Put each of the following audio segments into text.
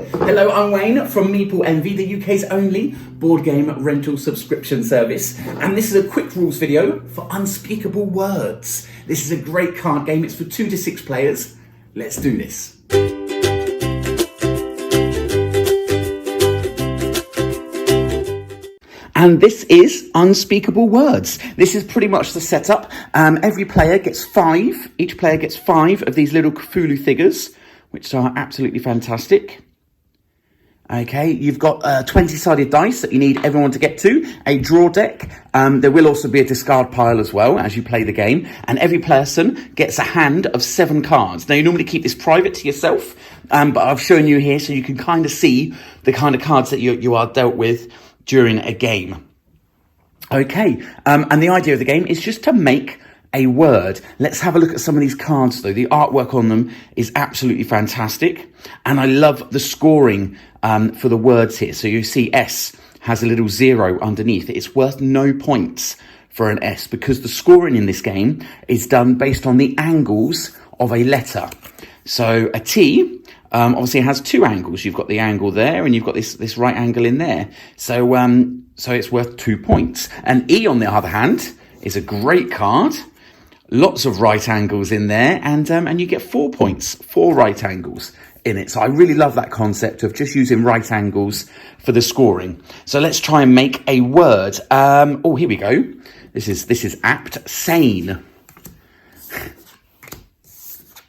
Hello, I'm Wayne from Meeple Envy, the UK's only board game rental subscription service. And this is a quick rules video for Unspeakable Words. This is a great card game. It's for 2 to 6 players. Let's do this. And this is Unspeakable Words. This is pretty much the setup. Every player gets 5. Each player gets 5 of these little Cthulhu figures, which are absolutely fantastic. Okay, you've got 20-sided dice that you need everyone to get to, a draw deck. There will also be a discard pile as well as you play the game. And every person gets a hand of 7 cards. Now, you normally keep this private to yourself, but I've shown you here so you can kind of see the kind of cards that you are dealt with during a game. Okay, and the idea of the game is just to make a word. Let's have a look at some of these cards though. The artwork on them is absolutely fantastic. And I love the scoring for the words here. So you see S has a little 0 underneath it. It's worth no points for an S because the scoring in this game is done based on the angles of a letter. So a T obviously has 2 angles. You've got the angle there and you've got this right angle in there. So it's worth 2 points. And E, on the other hand, is a great card. Lots of right angles in there, and you get 4 points, 4 right angles in it. So I really love that concept of just using right angles for the scoring. So let's try and make a word. Oh, here we go. This is apt. Sane.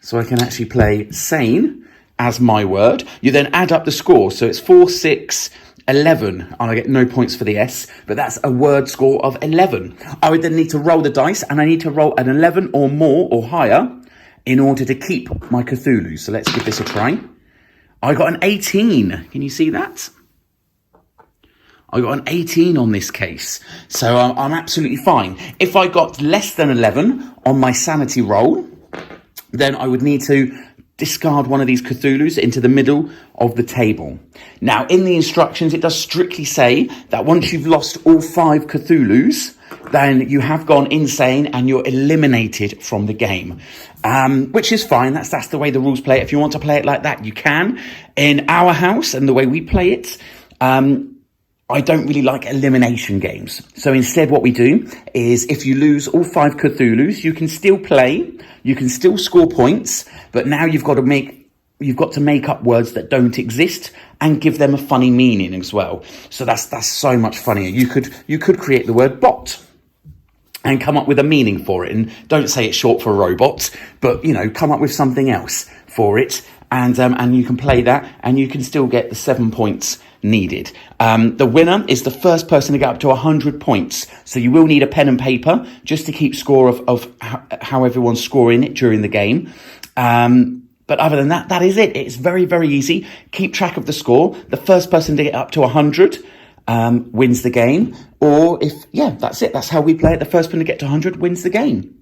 So I can actually play sane as my word. You then add up the score. So it's 4, 6, 11, and I get no points for the S, but that's a word score of 11. I would then need to roll the dice, and I need to roll an 11 or more or higher in order to keep my Cthulhu. So let's give this a try. I got an 18. Can you see that? I got an 18 on this case, so I'm absolutely fine. If I got less than 11 on my sanity roll, then I would need to discard one of these Cthulhus into the middle of the table. Now, in the instructions, it does strictly say that once you've lost all 5 Cthulhus, then you have gone insane and you're eliminated from the game, which is fine. That's the way the rules play it. If you want to play it like that, you can. In our house and the way we play it, I don't really like elimination games. So instead what we do is if you lose all 5 Cthulhus, you can still play, you can still score points, but now you've got to make up words that don't exist and give them a funny meaning as well. So that's so much funnier. You could create the word bot and come up with a meaning for it. And don't say it's short for robot, but come up with something else for it. And you can play that and you can still get the 7 points needed. The winner is the first person to get up to 100 points. So you will need a pen and paper just to keep score of how everyone's scoring it during the game. But other than that, that is it. It's very, very easy. Keep track of the score. The first person to get up to 100 wins the game. Or that's it. That's how we play it. The first person to get to 100 wins the game.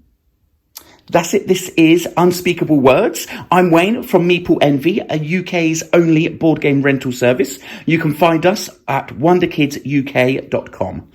That's it. This is Unspeakable Words. I'm Wayne from Meeple Envy, a UK's only board game rental service. You can find us at wonderkidsuk.com.